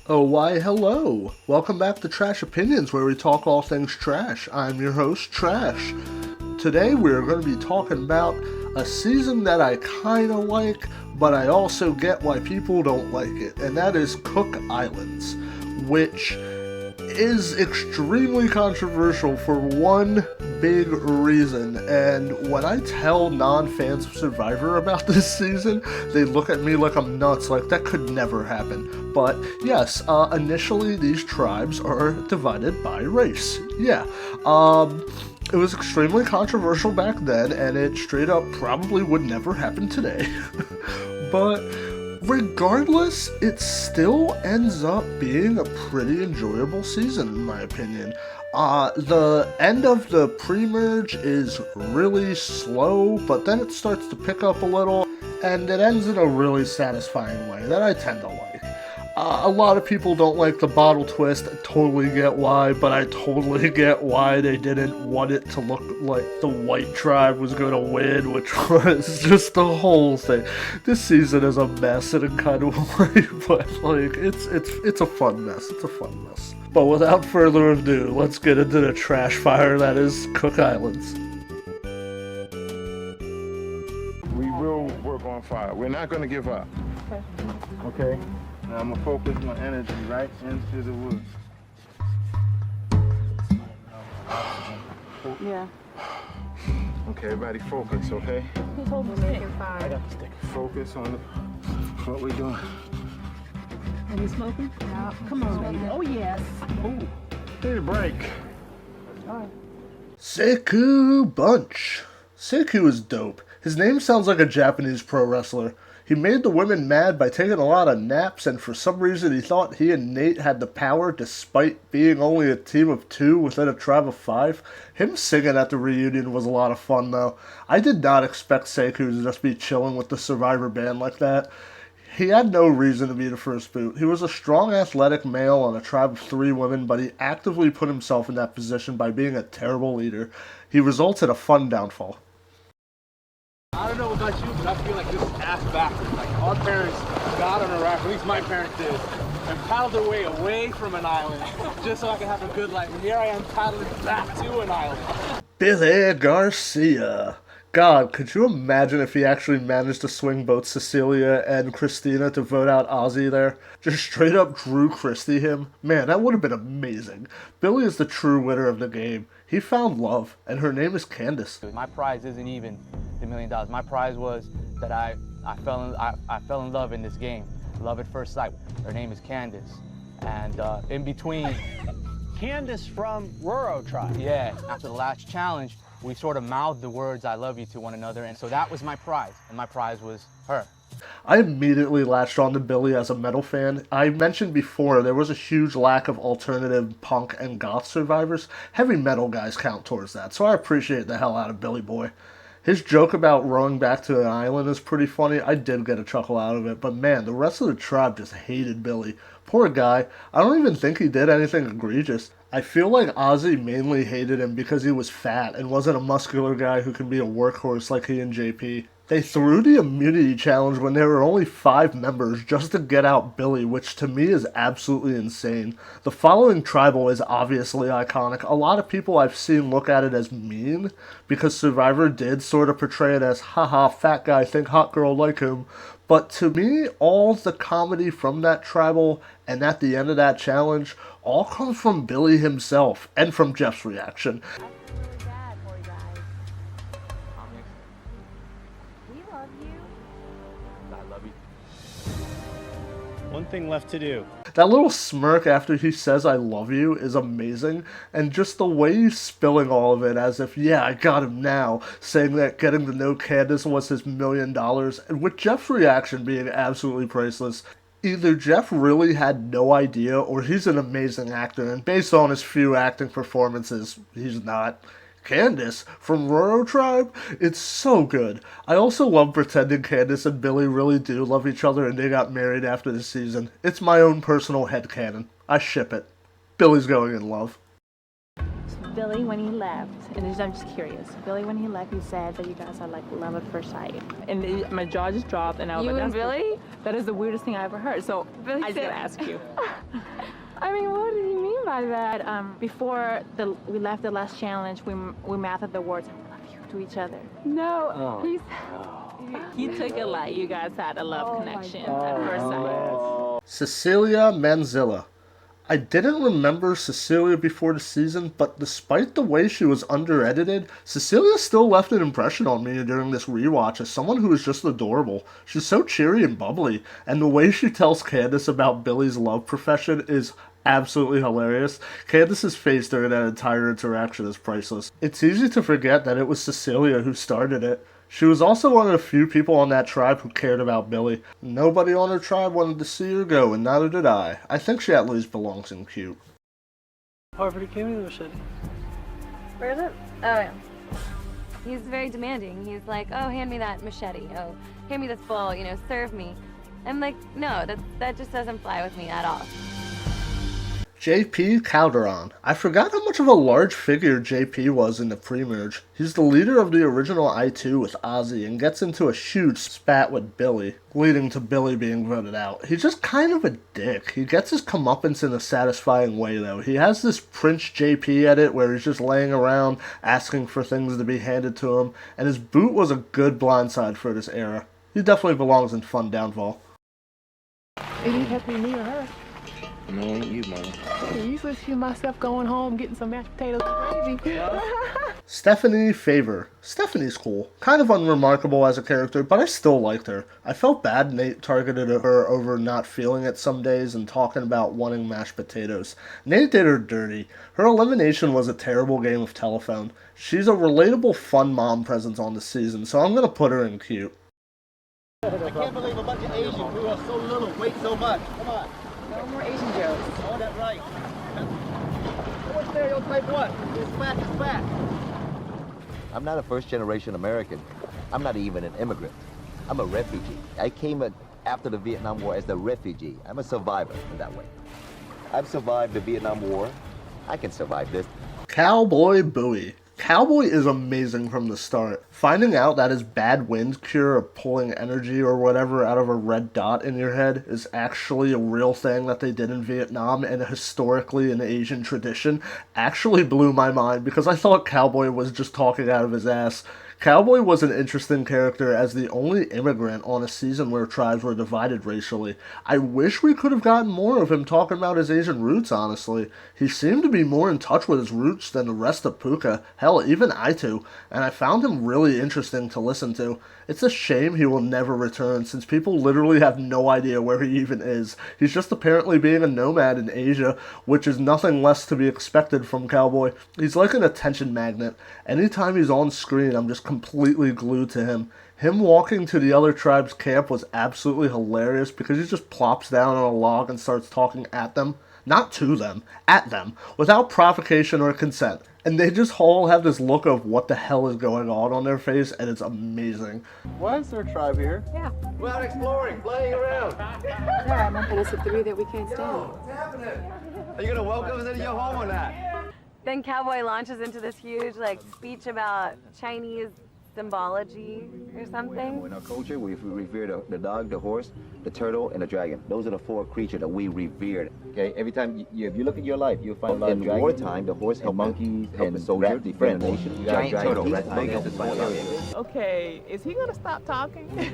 Oh, why, hello! Welcome back to Trash Opinions, where we talk all things trash. I'm your host, Trash. Today we're going to be talking about a season that I kinda like, but I also get why people don't like it, and that is Cook Islands, which is extremely controversial for one big reason. And when I tell non-fans of Survivor about this season, they look at me like I'm nuts, like that could never happen. But yes, initially these tribes are divided by race. Yeah. It was extremely controversial back then, and it straight up probably would never happen today. But regardless, it still ends up being a pretty enjoyable season, in my opinion. The end of the pre-merge is really slow, but then it starts to pick up a little, and it ends in a really satisfying way that I tend to like. A lot of people don't like the bottle twist. I totally get why, but I totally get why they didn't want it to look like the white tribe was going to win, which was just the whole thing. This season is a mess in a kind of way, but like it's a fun mess. It's a fun mess. But without further ado, let's get into the trash fire that is Cook Islands. We will work on fire. We're not going to give up. Okay? Now I'm going to focus my energy right into the woods. Yeah. Okay, everybody focus, okay? Who's holding the stick? I got the stick. Focus on what we're doing. Are you smoking? No. Come on, baby. Oh, yes. Oh. Need a break. All right. Sekou Bunch. Sekou is dope. His name sounds like a Japanese pro wrestler. He made the women mad by taking a lot of naps, and for some reason he thought he and Nate had the power despite being only a team of two within a tribe of five. Him singing at the reunion was a lot of fun, though. I did not expect Sekou to just be chilling with the Survivor band like that. He had no reason to be the first boot. He was a strong, athletic male on a tribe of three women, but he actively put himself in that position by being a terrible leader. He results in a fun downfall. I don't know about you, but I feel like this is ass backwards. Like, our parents got on a raft, at least my parents did, and paddled their way away from an island just so I can have a good life. And here I am paddling back to an island. Billy Garcia. God, could you imagine if he actually managed to swing both Cecilia and Christina to vote out Ozzy there? Just straight up Drew Christie him? Man, that would have been amazing. Billy is the true winner of the game. He found love, and her name is Candace. My prize isn't even the $1 million. My prize was that I fell in love in this game. Love at first sight. Her name is Candace. And in between... Candace from Raro tribe. Yeah, after the last challenge, we sort of mouthed the words I love you to one another, and so that was my prize, and my prize was her. I immediately latched on to Billy as a metal fan. I mentioned before there was a huge lack of alternative punk and goth survivors. Heavy metal guys count towards that, so I appreciate the hell out of Billy Boy. His joke about rowing back to an island is pretty funny. I did get a chuckle out of it, but man, the rest of the tribe just hated Billy. Poor guy. I don't even think he did anything egregious. I feel like Ozzy mainly hated him because he was fat and wasn't a muscular guy who can be a workhorse like he and JP. They threw the immunity challenge when there were only 5 members just to get out Billy, which to me is absolutely insane. The following tribal is obviously iconic. A lot of people I've seen look at it as mean because Survivor did sort of portray it as, haha, fat guy, think hot girl like him. But to me, all the comedy from that tribal and at the end of that challenge all comes from Billy himself and from Jeff's reaction. Really bad for you guys. We love you. I love you. One thing left to do. That little smirk after he says I love you is amazing, and just the way he's spilling all of it as if, yeah, I got him now, saying that getting to know Candace was his $1 million, and with Jeff's reaction being absolutely priceless. Either Jeff really had no idea, or he's an amazing actor, and based on his few acting performances, he's not. Candace from Raro Tribe, it's so good. I also love pretending Candace and Billy really do love each other and they got married after the season. It's my own personal headcanon. I ship it. Billy's going in love. Smell Billy, when he left, and I'm just curious, Billy, when he left, he said that you guys had like love at first sight. And my jaw just dropped, and I was You like, and Billy? That is the weirdest thing I ever heard. So Billy I just said- gotta ask you. I mean, what did he mean by that? Before we left the last challenge, we mouthed the words, I love you to each other. No, He took it like you guys had a love connection at first sight. Cecilia Manzilla. I didn't remember Cecilia before the season, but despite the way she was under-edited, Cecilia still left an impression on me during this rewatch as someone who is just adorable. She's so cheery and bubbly, and the way she tells Candace about Billy's love profession is absolutely hilarious. Candace's face during that entire interaction is priceless. It's easy to forget that it was Cecilia who started it. She was also one of the few people on that tribe who cared about Billy. Nobody on her tribe wanted to see her go, and neither did I. I think she at least belongs in cute. Parvati, give me the machete. Where is it? Oh, yeah. He's very demanding. He's like, oh, hand me that machete. Oh, hand me this bowl, you know, serve me. I'm like, no, that just doesn't fly with me at all. JP Calderon. I forgot how much of a large figure JP was in the pre-merge. He's the leader of the original I2 with Ozzy and gets into a huge spat with Billy, leading to Billy being voted out. He's just kind of a dick. He gets his comeuppance in a satisfying way though. He has this Prince JP edit where he's just laying around asking for things to be handed to him, and his boot was a good blindside for this era. He definitely belongs in Fun Downfall. It ain't happy me or her. No, ain't you, man. I usually see myself going home, getting some mashed potatoes and gravy. Stephanie Favor. Stephanie's cool. Kind of unremarkable as a character, but I still liked her. I felt bad Nate targeted her over not feeling it some days and talking about wanting mashed potatoes. Nate did her dirty. Her elimination was a terrible game of telephone. She's a relatable, fun mom presence on the season, so I'm gonna put her in cute. I can't believe a bunch of Asians who are so little weight so much. Come on. No more Asian jokes. Oh, that's right. What stereotype what? It's fat is fat. I'm not a first-generation American. I'm not even an immigrant. I'm a refugee. I came after the Vietnam War as a refugee. I'm a survivor in that way. I've survived the Vietnam War. I can survive this. Cowboy Bowie. Cowboy is amazing from the start. Finding out that his bad wind cure of pulling energy or whatever out of a red dot in your head is actually a real thing that they did in Vietnam and historically an Asian tradition actually blew my mind because I thought Cowboy was just talking out of his ass. Cowboy was an interesting character as the only immigrant on a season where tribes were divided racially. I wish we could have gotten more of him talking about his Asian roots, honestly. He seemed to be more in touch with his roots than the rest of Puka, hell, even I2, and I found him really interesting to listen to. It's a shame he will never return, since people literally have no idea where he even is. He's just apparently being a nomad in Asia, which is nothing less to be expected from Cowboy. He's like an attention magnet. Anytime he's on screen, I'm just completely glued to him. Him walking to the other tribe's camp was absolutely hilarious because he just plops down on a log and starts talking at them. Not to them, at them, without provocation or consent. And they just all have this look of what the hell is going on their face, and it's amazing. Why is there a tribe here? Yeah. We're out exploring, playing around. Yeah, and it's the three that we can't stand. What's happening? Are you gonna welcome us into your home or not? Then Cowboy launches into this huge, like, speech about Chinese symbology or something. In our culture, we revere the dog, the horse, the turtle, and the dragon. Those are the four creatures that we revered. Okay, every time if you look at your life, you'll find a lot of dragons. In wartime, the horse help monkeys and soldiers defend the nation. You got dragons. Okay, is he gonna stop talking?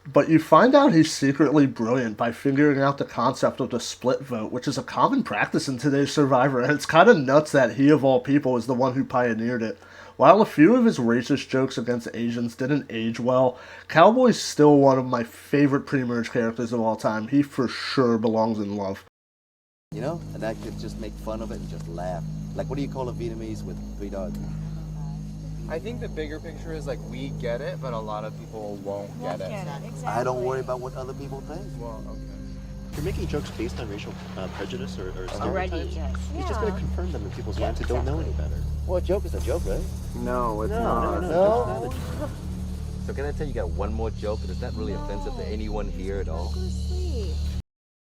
But you find out he's secretly brilliant by figuring out the concept of the split vote, which is a common practice in today's Survivor, and it's kind of nuts that he, of all people, is the one who pioneered it. While a few of his racist jokes against Asians didn't age well, Cowboy's still one of my favorite pre-merge characters of all time. He for sure belongs in love. You know, and I could just make fun of it and just laugh. Like, what do you call a Vietnamese with 3 dogs? I think the bigger picture is like we get it, but a lot of people won't get it. Exactly. I don't worry about what other people think. Well, okay. You're making jokes based on racial prejudice or stereotypes. Already, yes. He's just going to confirm them in people's minds who don't know any better. Well, a joke is a joke, right? No, it's not. No. So can I tell you got one more joke that's not really offensive to anyone here at all?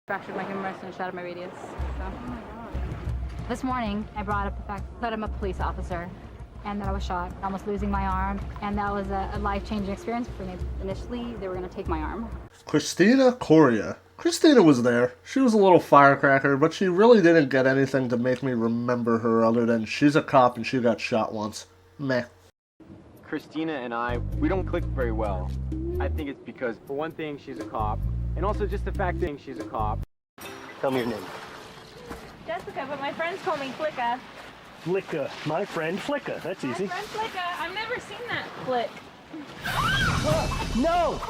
Fractured my humerus and shattered my radius. So. This morning, I brought up the fact that I'm a police officer and that I was shot, almost losing my arm, and that was a life-changing experience for me. Initially, they were going to take my arm. Christina Coria. Christina was there. She was a little firecracker, but she really didn't get anything to make me remember her other than she's a cop and she got shot once. Meh. Christina and I, we don't click very well. I think it's because, for one thing, she's a cop, and also just the fact that she's a cop. Tell me your name. Jessica, but my friends call me Flicka. Flicka. My friend Flicka. That's easy. My friend Flicka. I've never seen that flick. No!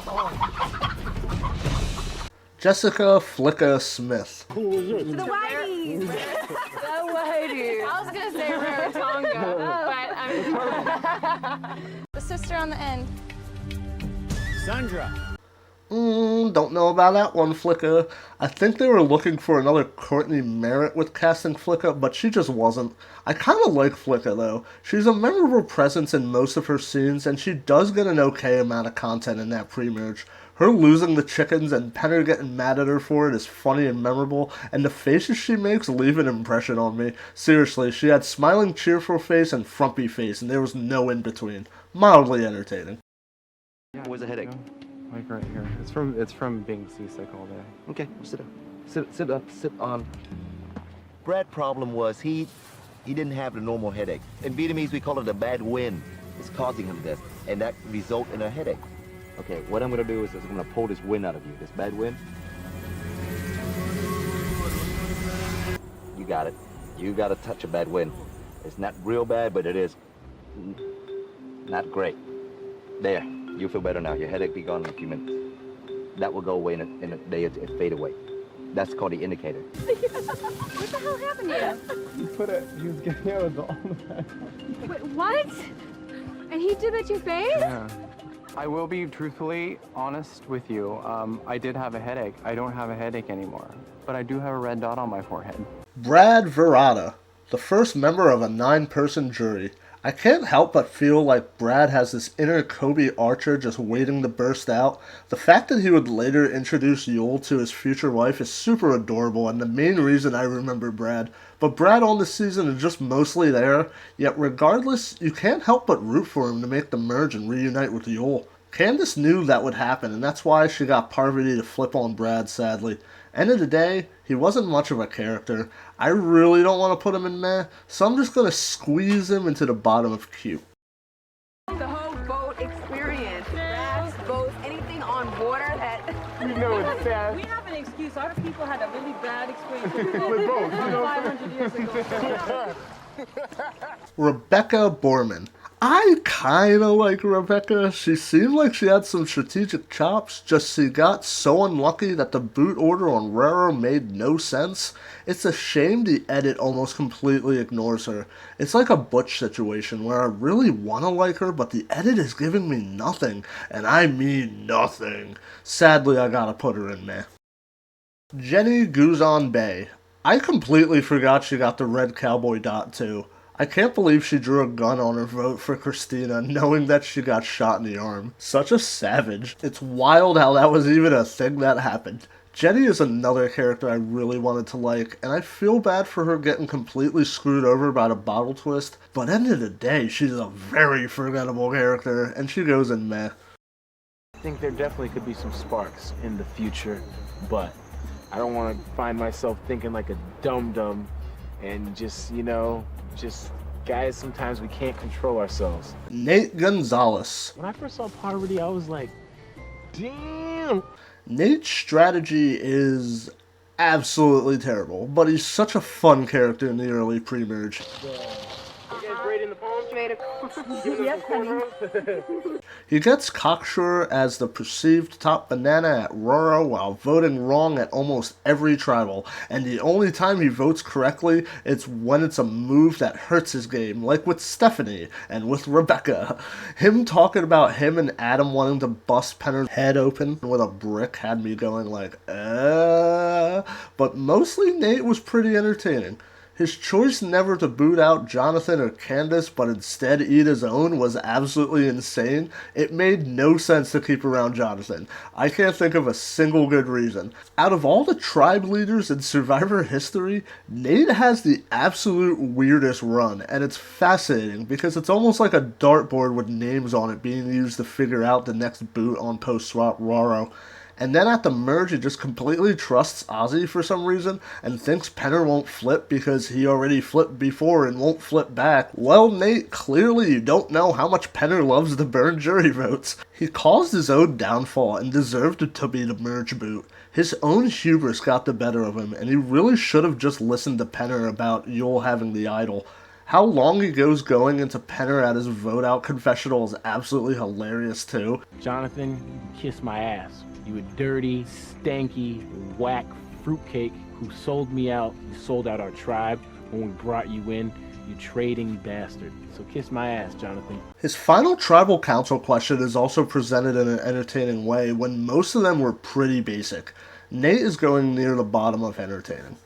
Jessica Flicka Smith. Who was it? The Whiteys. The Whiteys. I was gonna say Rarotonga, but I'm the sister on the end. Sandra. Don't know about that one, Flicka. I think they were looking for another Courtney Merritt with casting Flicka, but she just wasn't. I kind of like Flicka, though. She's a memorable presence in most of her scenes, and she does get an okay amount of content in that pre-merge. Her losing the chickens and Penner getting mad at her for it is funny and memorable, and the faces she makes leave an impression on me. Seriously, she had smiling, cheerful face and frumpy face, and there was no in-between. Mildly entertaining. Where's the headache? Like right here. It's from being seasick all day. Okay, sit up. Sit up. Sit on. Brad's problem was he didn't have the normal headache. In Vietnamese, we call it a bad wind. It's causing him this, and that result in a headache. Okay, what I'm gonna do is I'm gonna pull this wind out of you. This bad wind. You got it. You got to touch a bad wind. It's not real bad, but it is not great. There. You feel better now. Your headache be gone in a few minutes. That will go away in a day. It fade away. That's called the indicator. What the hell happened to you? He was getting out of all the time. Wait, what? And he did that to your face? Yeah. I will be truthfully honest with you. I did have a headache. I don't have a headache anymore. But I do have a red dot on my forehead. Brad Verada, the first member of a 9-person jury. I can't help but feel like Brad has this inner Kobe Archer just waiting to burst out. The fact that he would later introduce Yul to his future wife is super adorable and the main reason I remember Brad. But Brad on this season is just mostly there, yet regardless, you can't help but root for him to make the merge and reunite with Yul. Candace knew that would happen, and that's why she got Parvati to flip on Brad, sadly. End of the day, he wasn't much of a character. I really don't want to put him in meh, so I'm just going to squeeze him into the bottom of cute. The whole boat experience, rafts, boats, anything on water that... You know it's sad. We have an excuse. Our people had a really bad experience With boats, you know. 500 years ago. Rebecca Borman. I kinda like Rebecca. She seemed like she had some strategic chops, just she got so unlucky that the boot order on Raro made no sense. It's a shame the edit almost completely ignores her. It's like a Butch situation where I really wanna like her, but the edit is giving me nothing, and I mean nothing. Sadly, I gotta put her in meh. Jenny Guzan Bay. I completely forgot she got the red cowboy dot too. I can't believe she drew a gun on her vote for Christina, knowing that she got shot in the arm. Such a savage. It's wild how that was even a thing that happened. Jenny is another character I really wanted to like, and I feel bad for her getting completely screwed over by the bottle twist, but end of the day, she's a very forgettable character, and she goes in meh. I think there definitely could be some sparks in the future, but I don't want to find myself thinking like a dum-dum and just, guys, sometimes we can't control ourselves. Nate Gonzalez. When I first saw Parvati, I was like, damn. Nate's strategy is absolutely terrible, but he's such a fun character in the early pre-merge. Yes, honey. He gets cocksure as the perceived top banana at Raro while voting wrong at almost every tribal, and the only time he votes correctly is when it's a move that hurts his game, like with Stephanie and with Rebecca. Him talking about him and Adam wanting to bust Penner's head open with a brick had me going like, but mostly Nate was pretty entertaining. His choice never to boot out Jonathan or Candace but instead eat his own was absolutely insane. It made no sense to keep around Jonathan. I can't think of a single good reason. Out of all the tribe leaders in Survivor history, Nate has the absolute weirdest run, and it's fascinating because it's almost like a dartboard with names on it being used to figure out the next boot on post-swap Raro. And then at the merge, he just completely trusts Ozzy for some reason and thinks Penner won't flip because he already flipped before and won't flip back. Well, Nate, clearly you don't know how much Penner loves to burn jury votes. He caused his own downfall and deserved it to be the merge boot. His own hubris got the better of him, and he really should have just listened to Penner about Yul having the idol. How long he goes going into Penner at his vote out confessional is absolutely hilarious too. Jonathan, kiss my ass. You a dirty, stanky, whack fruitcake who sold me out. You sold out our tribe when we brought you in. You trading bastard. So kiss my ass, Jonathan. His final tribal council question is also presented in an entertaining way when most of them were pretty basic. Nate is going near the bottom of entertaining.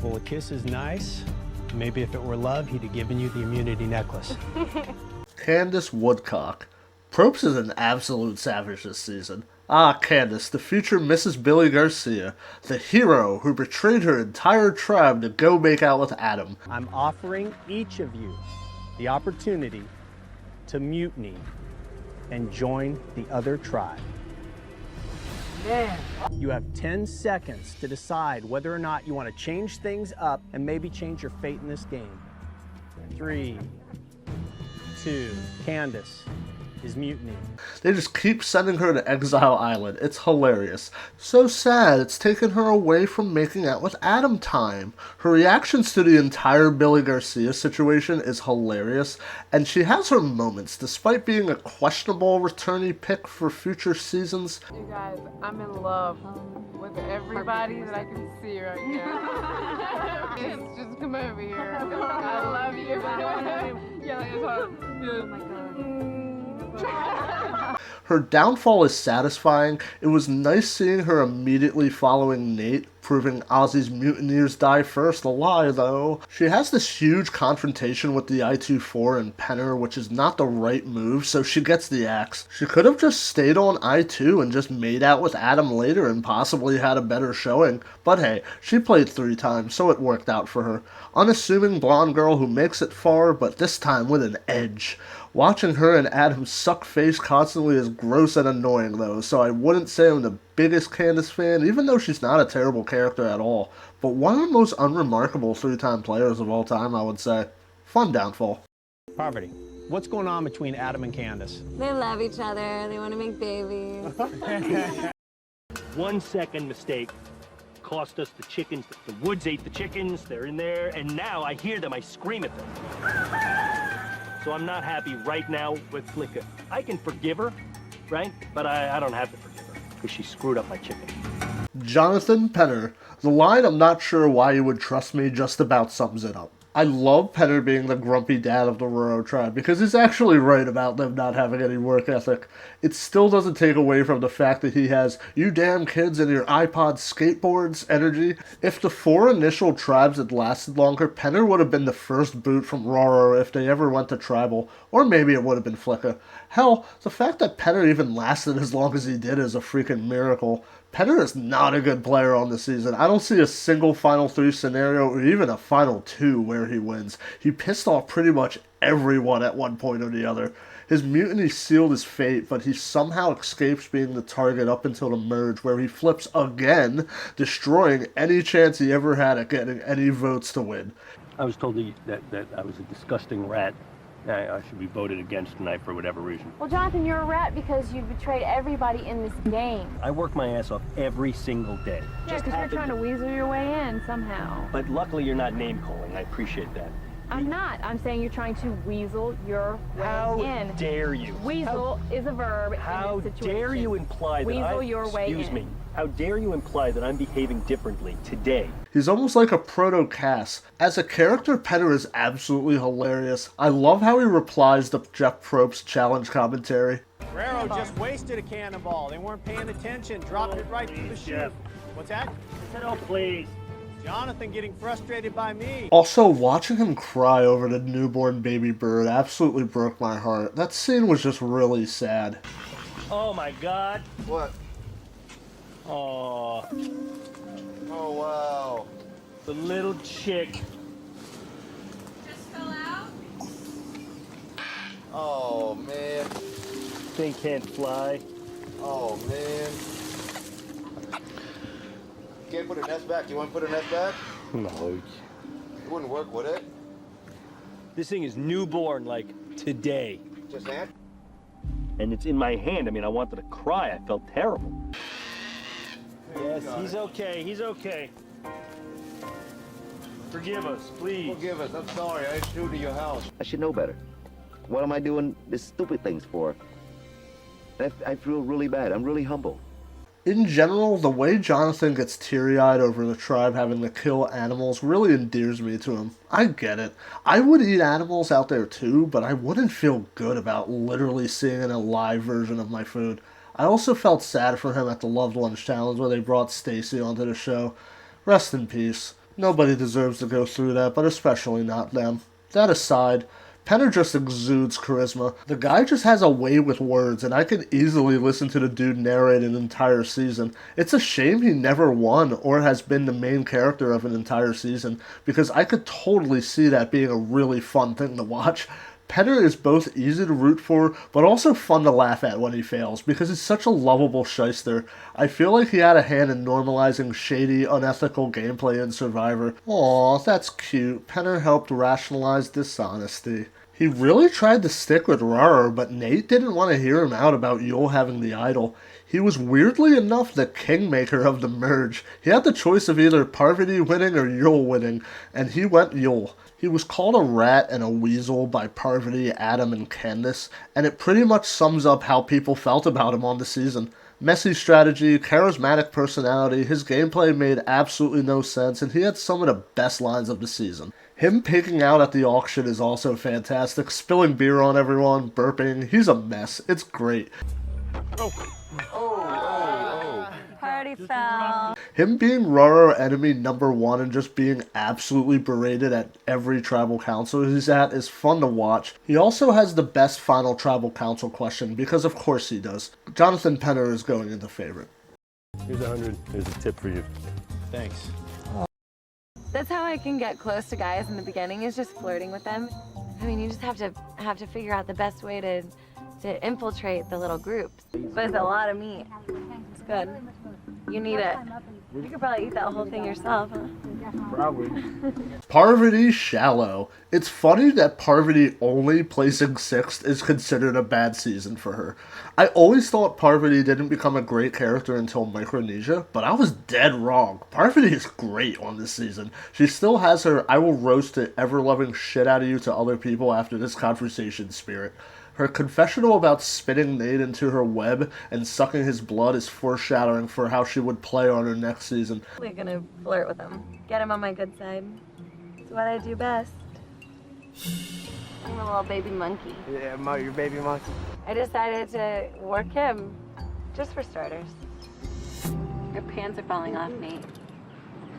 Well, a kiss is nice. Maybe if it were love, he'd have given you the immunity necklace. Candace Woodcock. Probst is an absolute savage this season. Ah, Candace, the future Mrs. Billy Garcia, the hero who betrayed her entire tribe to go make out with Adam. I'm offering each of you the opportunity to mutiny and join the other tribe. You have 10 seconds to decide whether or not you want to change things up and maybe change your fate in this game. 3, 2, Candace is mutiny. They just keep sending her to Exile Island. It's hilarious. So sad it's taken her away from making out with Adam time. Her reactions to the entire Billy Garcia situation is hilarious, and she has her moments despite being a questionable returnee pick for future seasons. You guys, I'm in love with everybody that I can see right now. Just come over here. I love you. Yeah, it's hard. Oh my God. Her downfall is satisfying. It was nice seeing her immediately following Nate, proving Ozzy's mutineers die first a lie, though. She has this huge confrontation with the I-2-4 and Penner, which is not the right move, so she gets the axe. She could have just stayed on I-2 and just made out with Adam later and possibly had a better showing. But hey, she played 3 times, so it worked out for her. Unassuming blonde girl who makes it far, but this time with an edge. Watching her and Adam suck face constantly is gross and annoying though, so I wouldn't say I'm the biggest Candace fan, even though she's not a terrible character at all. But one of the most unremarkable 3-time players of all time, I would say. Fun downfall. Parvati, what's going on between Adam and Candace? They love each other. They want to make babies. 1 second mistake cost us the chickens. The woods ate the chickens. They're in there, and now I hear them. I scream at them. So I'm not happy right now with Flicka. I can forgive her, right? But I don't have to forgive her because she screwed up my chicken. Jonathan Penner. The line "I'm not sure why you would trust me" just about sums it up. I love Penner being the grumpy dad of the Raro tribe because he's actually right about them not having any work ethic. It still doesn't take away from the fact that he has "you damn kids and your iPod skateboards" energy. If the 4 initial tribes had lasted longer, Penner would have been the first boot from Raro if they ever went to tribal, or maybe it would have been Flicka. Hell, the fact that Penner even lasted as long as he did is a freaking miracle. Penner is not a good player on the season. I don't see a single Final 3 scenario or even a Final 2 where he wins. He pissed off pretty much everyone at one point or the other. His mutiny sealed his fate, but he somehow escapes being the target up until the merge, where he flips again, destroying any chance he ever had at getting any votes to win. I was told that I was a disgusting rat. I should be voted against tonight for whatever reason. Well, Jonathan, you're a rat because you betrayed everybody in this game. I work my ass off every single day. Yeah, because you're trying to weasel your way in somehow. But luckily you're not name calling. I appreciate that. I'm not. I'm saying you're trying to weasel your way in. How dare you? Weasel is a verb How in this situation. dare you imply that weasel your way in. Excuse me. How dare you imply that I'm behaving differently today? He's almost like a proto-Cass. As a character, Penner is absolutely hilarious. I love how he replies to Jeff Probst's challenge commentary. Raro just wasted a cannonball. They weren't paying attention, dropped it right through the chute. What's that? Oh, please. Jonathan getting frustrated by me. Also, watching him cry over the newborn baby bird absolutely broke my heart. That scene was just really sad. Oh my God. What? Oh. Oh, wow. The little chick. Just fell out? Oh, man. Thing can't fly. Oh, man. Can't put a nest back. You want to put a nest back? No. It wouldn't work, would it? This thing is newborn, like, today. Just that? And it's in my hand. I mean, I wanted to cry. I felt terrible. Yes, he's okay. He's okay. Forgive us, please. Forgive us. I'm sorry. I intruded to your house. I should know better. What am I doing these stupid things for? I feel really bad. I'm really humble. In general, the way Jonathan gets teary-eyed over the tribe having to kill animals really endears me to him. I get it. I would eat animals out there too, but I wouldn't feel good about literally seeing an alive version of my food. I also felt sad for him at the Loved Ones Challenge where they brought Stacy onto the show. Rest in peace. Nobody deserves to go through that, but especially not them. That aside, Penner just exudes charisma. The guy just has a way with words, and I could easily listen to the dude narrate an entire season. It's a shame he never won or has been the main character of an entire season, because I could totally see that being a really fun thing to watch. Penner is both easy to root for, but also fun to laugh at when he fails, because he's such a lovable shyster. I feel like he had a hand in normalizing shady, unethical gameplay in Survivor. Aw, that's cute. Penner helped rationalize dishonesty. He really tried to stick with Raro, but Nate didn't want to hear him out about Yul having the idol. He was weirdly enough the kingmaker of the merge. He had the choice of either Parvati winning or Yul winning, and he went Yul. He was called a rat and a weasel by Parvati, Adam, and Candace, and it pretty much sums up how people felt about him on the season. Messy strategy, charismatic personality, his gameplay made absolutely no sense, and he had some of the best lines of the season. Him pigging out at the auction is also fantastic, spilling beer on everyone, burping, he's a mess. It's great. Party foul. Him being Raro enemy number one and just being absolutely berated at every tribal council he's at is fun to watch. He also has the best final tribal council question, because of course he does. Jonathan Penner is going into favorite. Here's 100. Here's a tip for you. Thanks. That's how I can get close to guys in the beginning, is just flirting with them. I mean, you just have to figure out the best way to infiltrate the little groups. But it's a lot of meat. It's good. You need it. You could probably eat that whole thing yourself, huh? Probably. Parvati Shallow. It's funny that Parvati only placing 6th is considered a bad season for her. I always thought Parvati didn't become a great character until Micronesia, but I was dead wrong. Parvati is great on this season. She still has her I will roast the ever-loving shit out of you to other people after this conversation spirit. Her confessional about spitting Nate into her web and sucking his blood is foreshadowing for how she would play on her next season. We're gonna flirt with him. Get him on my good side. It's what I do best. I'm a little baby monkey. Yeah, your baby monkey. I decided to work him, just for starters. Your pants are falling off, Nate.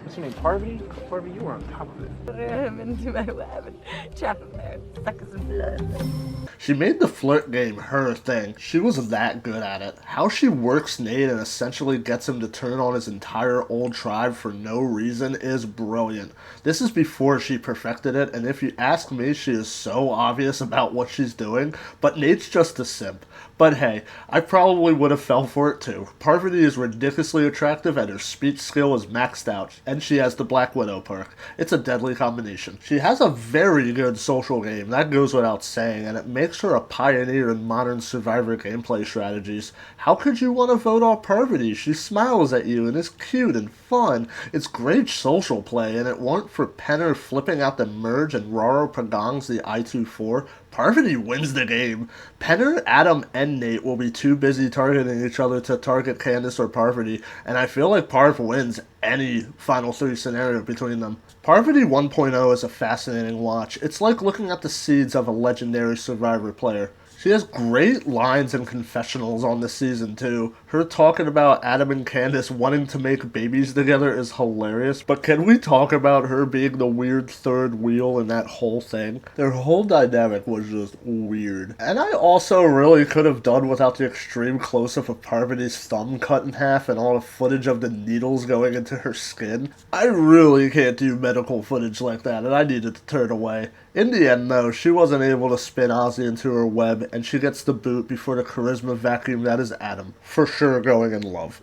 What's your name, Parvati? Parvati, you were on top of it. Put him into my web and trap him there. Suck his blood. She made the flirt game her thing. She was that good at it. How she works Nate and essentially gets him to turn on his entire old tribe for no reason is brilliant. This is before she perfected it, and if you ask me, she is so obvious about what she's doing, but Nate's just a simp. But hey, I probably would have fell for it too. Parvati is ridiculously attractive and her speech skill is maxed out, and she has the Black Widow perk. It's a deadly combination. She has a very good social game, that goes without saying, and it makes her a pioneer in modern Survivor gameplay strategies. How could you want to vote on Parvati? She smiles at you and is cute and fun. It's great social play, and it weren't for Penner flipping out the merge and Raro Pagongs the I-2-4, Parvati wins the game. Penner, Adam, and Nate will be too busy targeting each other to target Candace or Parvati, and I feel like Parv wins any Final 3 scenario between them. Parvati 1.0 is a fascinating watch. It's like looking at the seeds of a legendary Survivor player. She has great lines and confessionals on this season, too. Her talking about Adam and Candace wanting to make babies together is hilarious, but can we talk about her being the weird third wheel in that whole thing? Their whole dynamic was just weird. And I also really could have done without the extreme close-up of Parvati's thumb cut in half and all the footage of the needles going into her skin. I really can't do medical footage like that, and I needed to turn away. In the end, though, she wasn't able to spin Ozzy into her web, and she gets the boot before the charisma vacuum that is Adam. For sure going in love.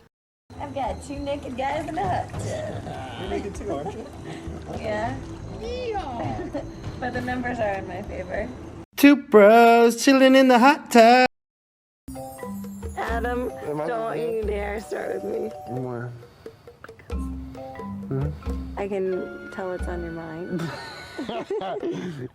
I've got 2 naked guys in a hut. You're naked too, aren't you? Yeah. But the numbers are in my favor. 2 bros chilling in the hot tub. Adam, don't you dare start with me. More. I can tell what's on your mind.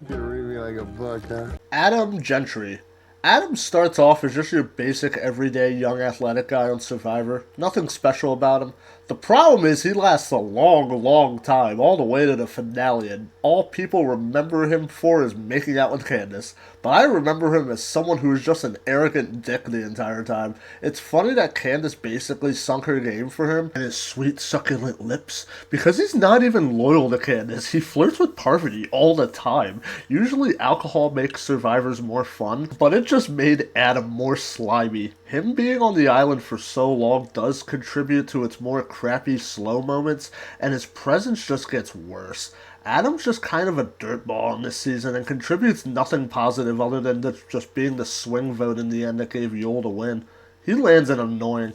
You read me like a book, huh? Adam Gentry. Adam starts off as just your basic everyday young athletic guy on Survivor. Nothing special about him. The problem is he lasts a long time, all the way to the finale, and all people remember him for is making out with Candace. But I remember him as someone who was just an arrogant dick the entire time. It's funny that Candace basically sunk her game for him and his sweet succulent lips, because he's not even loyal to Candace. He flirts with Parvati all the time. Usually alcohol makes survivors more fun, but it just made Adam more slimy. Him being on the island for so long does contribute to its more crappy slow moments, and his presence just gets worse. Adam's just kind of a dirtball in this season and contributes nothing positive other than just being the swing vote in the end that gave Yul the win. He lands an annoying.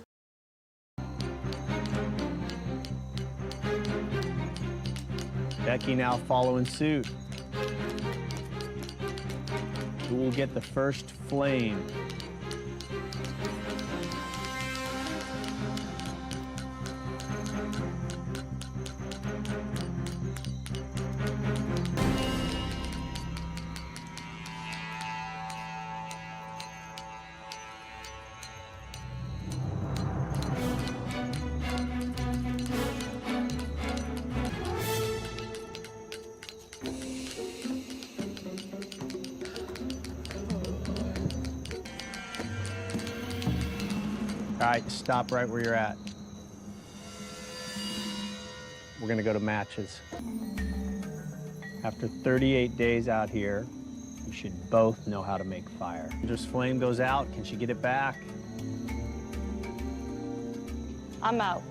Becky now following suit. Who will get the first flame? All right, stop right where you're at. We're gonna go to matches. After 38 days out here, you should both know how to make fire. Sandra's flame goes out, can she get it back? I'm out.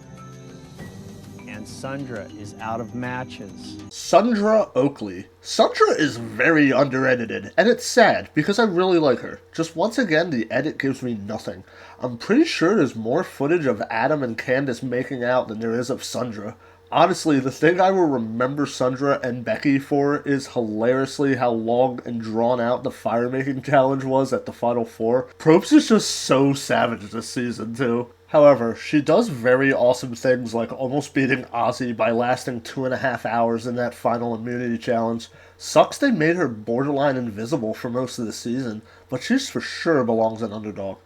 And Sandra is out of matches. Sandra Oakley. Sandra is very underedited, and it's sad because I really like her. Just once again, the edit gives me nothing. I'm pretty sure there's more footage of Adam and Candace making out than there is of Sandra. Honestly, the thing I will remember Sandra and Becky for is hilariously how long and drawn out the fire making challenge was at the Final Four. Probst is just so savage this season, too. However, she does very awesome things like almost beating Ozzy by lasting 2.5 hours in that final immunity challenge. Sucks they made her borderline invisible for most of the season, but she for sure belongs an underdog.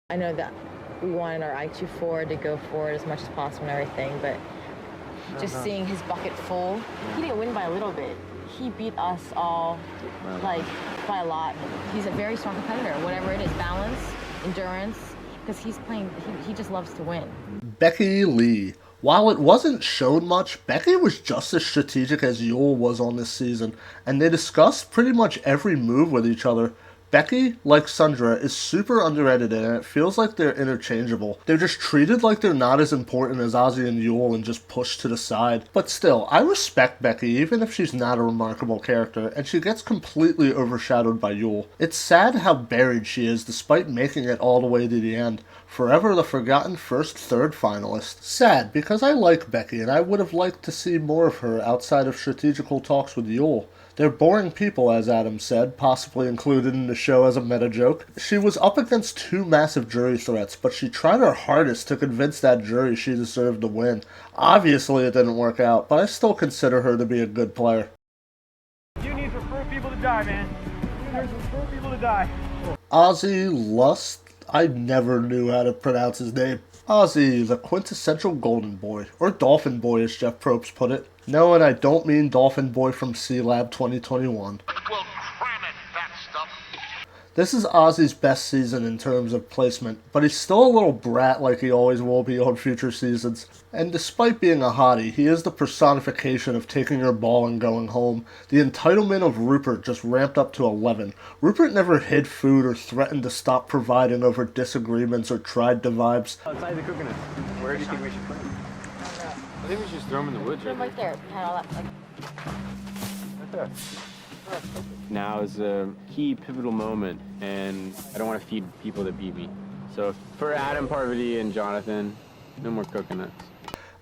I know that we wanted our IQ forward to go forward as much as possible and everything, but just seeing his bucket full, he didn't win by a little bit. He beat us all, like, by a lot. He's a very strong competitor, whatever it is, balance, endurance, because he's playing, he just loves to win. Becky Lee. While it wasn't shown much, Becky was just as strategic as Yul was on this season, and they discussed pretty much every move with each other. Becky, like Sandra, is super underedited and it feels like they're interchangeable. They're just treated like they're not as important as Ozzy and Yul and just pushed to the side. But still, I respect Becky even if she's not a remarkable character, and she gets completely overshadowed by Yul. It's sad how buried she is despite making it all the way to the end. Forever the forgotten third finalist. Sad, because I like Becky and I would have liked to see more of her outside of strategical talks with Yul. They're boring people, as Adam said, possibly included in the show as a meta joke. She was up against 2 massive jury threats, but she tried her hardest to convince that jury she deserved to win. Obviously it didn't work out, but I still consider her to be a good player. You need for 4 people to die, man. There's 4 people to die. Ozzy Lust. I never knew how to pronounce his name. Ozzy, the quintessential golden boy, or dolphin boy as Jeff Probst put it. No, and I don't mean Dolphin Boy from C-Lab 2021. This is Ozzy's best season in terms of placement, but he's still a little brat like he always will be on future seasons. And despite being a hottie, he is the personification of taking your ball and going home. The entitlement of Rupert just ramped up to 11. Rupert never hid food or threatened to stop providing over disagreements or tried to vibes. Outside the coconut. Where do you think we should put them? I think we should just throw them in the woods. Put them right there. Behind all that, like... Right there. Now is a key pivotal moment, and I don't want to feed people that beat me. So for Adam, Parvati, and Jonathan, no more coconuts.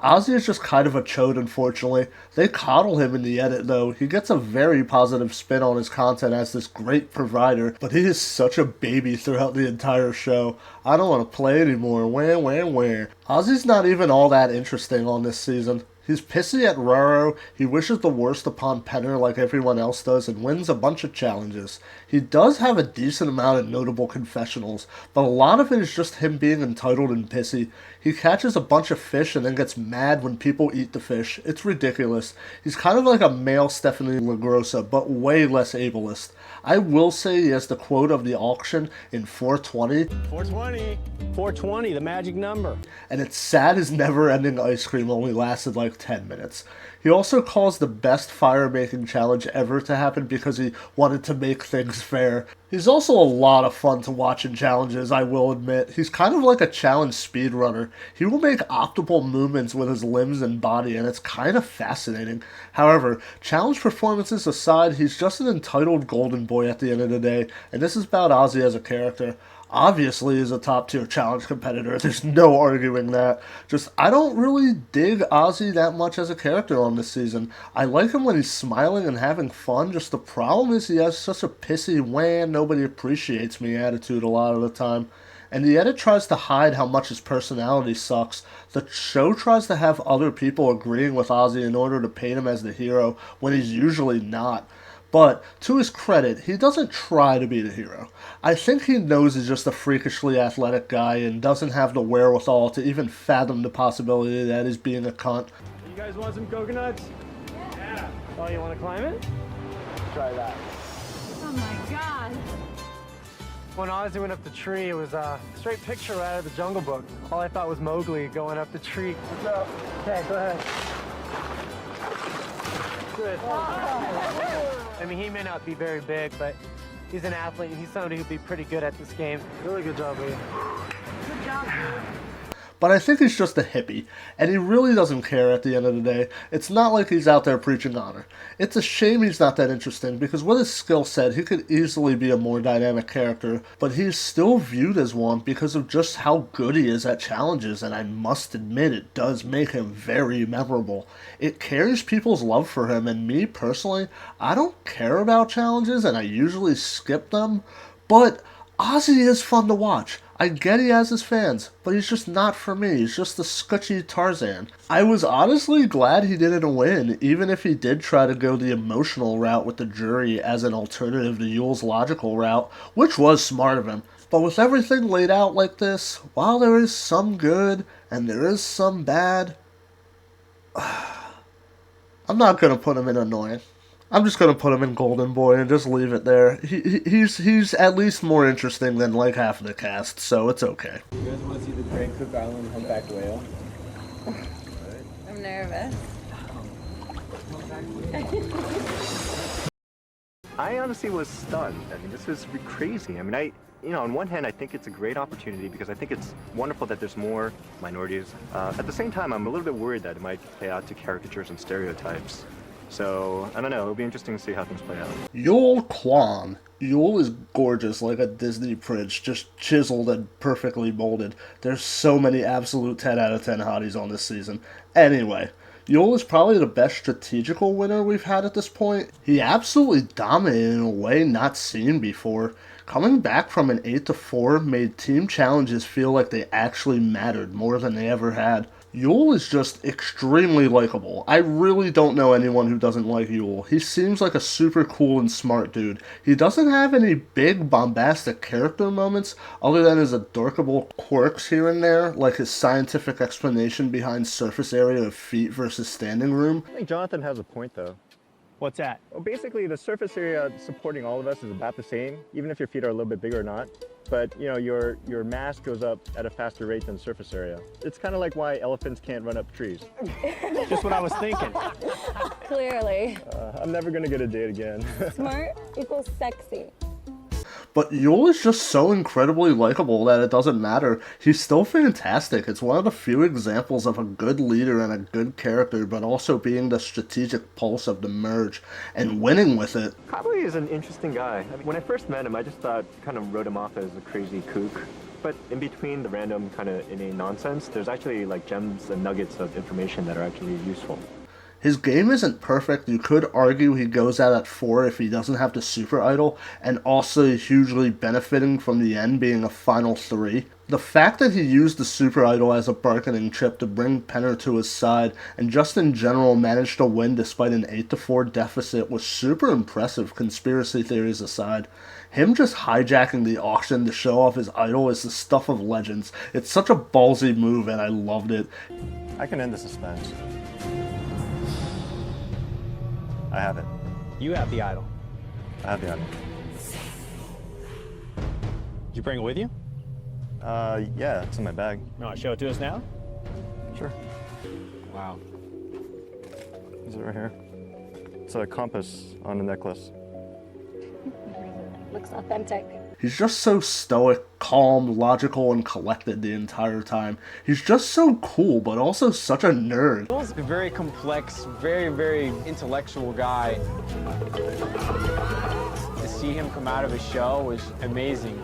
Ozzy is just kind of a chode, unfortunately. They coddle him in the edit, though. He gets a very positive spin on his content as this great provider, but he is such a baby throughout the entire show. I don't want to play anymore. Where? Ozzy's not even all that interesting on this season. He's pissy at Raro, he wishes the worst upon Penner like everyone else does, and wins a bunch of challenges. He does have a decent amount of notable confessionals, but a lot of it is just him being entitled and pissy. He catches a bunch of fish and then gets mad when people eat the fish. It's ridiculous. He's kind of like a male Stephanie LaGrossa, but way less ableist. I will say he has the quote of the auction in 420. 420. 420, the magic number. And it's sad his never-ending ice cream only lasted like 10 minutes. He also calls the best fire-making challenge ever to happen because he wanted to make things fair. He's also a lot of fun to watch in challenges, I will admit. He's kind of like a challenge speedrunner. He will make optimal movements with his limbs and body, and it's kind of fascinating. However, challenge performances aside, he's just an entitled golden boy at the end of the day, and this is about Ozzy as a character. Obviously he's a top-tier challenge competitor. There's no arguing that. Just, I don't really dig Ozzy that much as a character on this season. I like him when he's smiling and having fun. Just the problem is he has such a pissy, nobody appreciates me attitude a lot of the time. And the edit tries to hide how much his personality sucks. The show tries to have other people agreeing with Ozzy in order to paint him as the hero, when he's usually not. But, to his credit, he doesn't try to be the hero. I think he knows he's just a freakishly athletic guy and doesn't have the wherewithal to even fathom the possibility that he's being a cunt. You guys want some coconuts? Yeah. Oh, you want to climb it? Try that. Oh my God. When Ozzy went up the tree, it was a straight picture right out of the Jungle Book. All I thought was Mowgli going up the tree. What's up? Okay, go ahead. Good. I mean, he may not be very big, but he's an athlete, and he's somebody who'd be pretty good at this game. Really good job, Lee. Good job, dude. But I think he's just a hippie, and he really doesn't care at the end of the day. It's not like he's out there preaching honor. It's a shame he's not that interesting, because with his skill set, he could easily be a more dynamic character, but he's still viewed as one because of just how good he is at challenges, and I must admit it does make him very memorable. It carries people's love for him, and me personally, I don't care about challenges, and I usually skip them, but Ozzy is fun to watch. I get he has his fans, but he's just not for me. He's just the sketchy Tarzan. I was honestly glad he didn't win, even if he did try to go the emotional route with the jury as an alternative to Yul's logical route, which was smart of him. But with everything laid out like this, while there is some good and there is some bad, I'm not going to put him in annoying. I'm just going to put him in Golden Boy and just leave it there. He's at least more interesting than like half of the cast, so it's okay. You guys want to see the Great Cook Island humpback whale? I'm nervous. I honestly was stunned. I mean, this was crazy. I mean, on one hand, I think it's a great opportunity because I think it's wonderful that there's more minorities. At the same time, I'm a little bit worried that it might play out to caricatures and stereotypes. So, I don't know, it'll be interesting to see how things play out. Yul Kwon. Yul is gorgeous, like a Disney prince, just chiseled and perfectly molded. There's so many absolute 10 out of 10 hotties on this season. Anyway, Yul is probably the best strategical winner we've had at this point. He absolutely dominated in a way not seen before. Coming back from an 8-4 made team challenges feel like they actually mattered more than they ever had. Yul is just extremely likable. I really don't know anyone who doesn't like Yul. He seems like a super cool and smart dude. He doesn't have any big bombastic character moments other than his adorable quirks here and there, like his scientific explanation behind surface area of feet versus standing room. I think Jonathan has a point though. What's that? Well, basically the surface area supporting all of us is about the same, even if your feet are a little bit bigger or not. But you know, your mass goes up at a faster rate than surface area. It's kind of like why elephants can't run up trees. Just what I was thinking. Clearly. I'm never gonna get a date again. Smart equals sexy. But Yul is just so incredibly likable that it doesn't matter. He's still fantastic. It's one of the few examples of a good leader and a good character, but also being the strategic pulse of the merge and winning with it. Cowboy is an interesting guy. I mean, when I first met him, I just kind of wrote him off as a crazy kook. But in between the random kind of inane nonsense, there's actually like gems and nuggets of information that are actually useful. His game isn't perfect. You could argue he goes out at 4 if he doesn't have the super idol, and also hugely benefiting from the end being a final 3. The fact that he used the super idol as a bargaining chip to bring Penner to his side, and just in general managed to win despite an 8-4 deficit, was super impressive, conspiracy theories aside. Him just hijacking the auction to show off his idol is the stuff of legends. It's such a ballsy move and I loved it. I can end the suspense. I have it. You have the idol. I have the idol. Did you bring it with you? Yeah, it's in my bag. You want to show it to us now? Sure. Wow. Is it right here? It's a compass on a necklace. Looks authentic. He's just so stoic, calm, logical, and collected the entire time. He's just so cool, but also such a nerd. Yul's a very complex, very intellectual guy. To see him come out of his shell was amazing.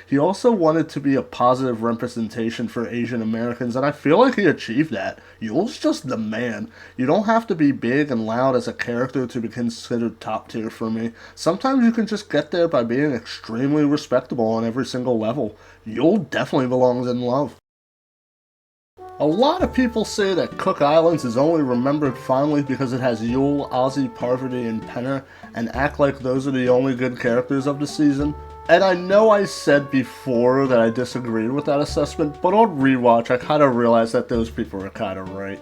He also wanted to be a positive representation for Asian Americans, and I feel like he achieved that. Yul's just the man. You don't have to be big and loud as a character to be considered top tier for me. Sometimes you can just get there by being extremely respectable on every single level. Yul definitely belongs in love. A lot of people say that Cook Islands is only remembered fondly because it has Yul, Ozzy, Parvati, and Penner, and act like those are the only good characters of the season. And I know I said before that I disagreed with that assessment, but on rewatch I kind of realized that those people are kind of right.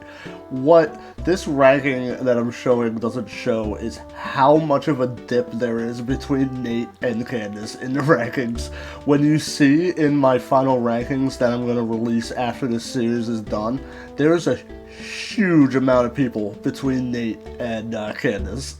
What this ranking that I'm showing doesn't show is how much of a dip there is between Nate and Candace in the rankings. When you see in my final rankings that I'm going to release after this series is done, there's a huge amount of people between Nate and Candace.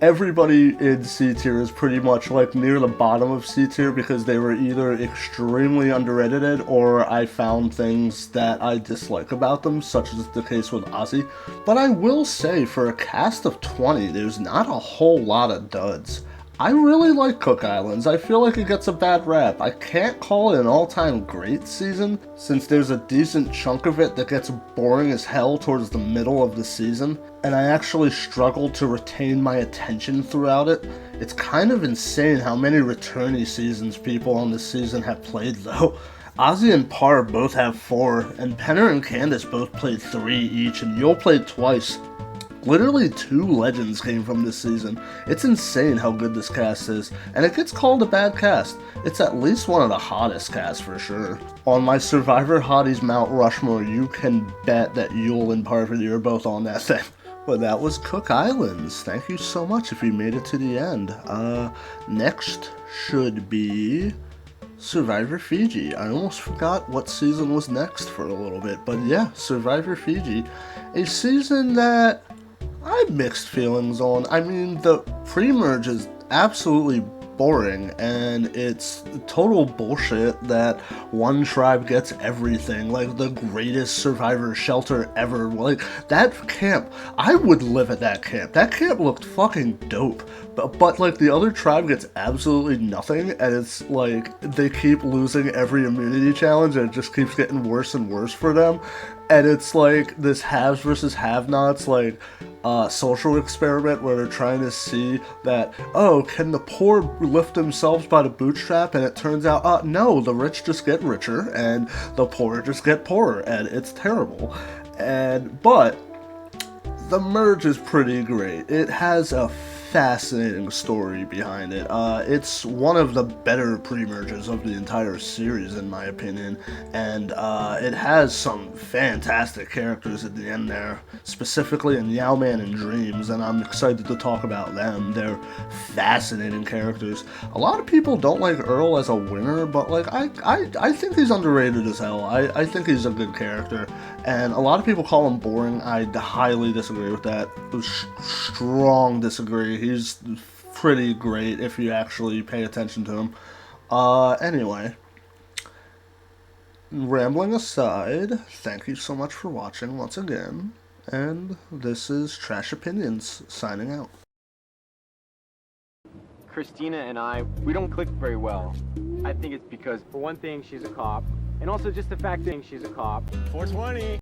Everybody in C tier is pretty much like near the bottom of C tier because they were either extremely underrated or I found things that I dislike about them, such as the case with Ozzy. But I will say, for a cast of 20, there's not a whole lot of duds. I really like Cook Islands. I feel like it gets a bad rap. I can't call it an all-time great season, since there's a decent chunk of it that gets boring as hell towards the middle of the season, and I actually struggled to retain my attention throughout it. It's kind of insane how many returnee seasons people on this season have played, though. Ozzy and Par both have 4, and Penner and Candace both played 3 each, and Yul played twice. Literally 2 legends came from this season. It's insane how good this cast is, and it gets called a bad cast. It's at least one of the hottest casts for sure. On my Survivor Hotties Mount Rushmore, you can bet that Yul and Parvati are both on that thing. But that was Cook Islands. Thank you so much if you made it to the end. Next should be Survivor Fiji. I almost forgot what season was next for a little bit, but yeah, Survivor Fiji. A season that I have mixed feelings on. I mean, the pre-merge is absolutely boring, and it's total bullshit that one tribe gets everything, like the greatest survivor shelter ever. Like, that camp, I would live at that camp. That camp looked fucking dope. But like, the other tribe gets absolutely nothing, and it's like, they keep losing every immunity challenge, and it just keeps getting worse and worse for them. And it's like this haves versus have-nots, like, social experiment where they're trying to see that, oh, can the poor lift themselves by the bootstrap? And it turns out, no, the rich just get richer and the poor just get poorer, and it's terrible. But the merge is pretty great. It has a fascinating story behind it. It's one of the better pre-merges of the entire series, in my opinion, and it has some fantastic characters at the end there, specifically in Yowman and Dreams, and I'm excited to talk about them. They're fascinating characters. A lot of people don't like Earl as a winner, but like I think he's underrated as hell. I think he's a good character, and a lot of people call him boring. I highly disagree with that. Strong disagree. He's pretty great if you actually pay attention to him. Anyway, rambling aside, thank you so much for watching once again, and this is Trash Opinions signing out. Christina and I, we don't click very well. I think it's because, for one thing, she's a cop, and also just the fact that she's a cop. 420!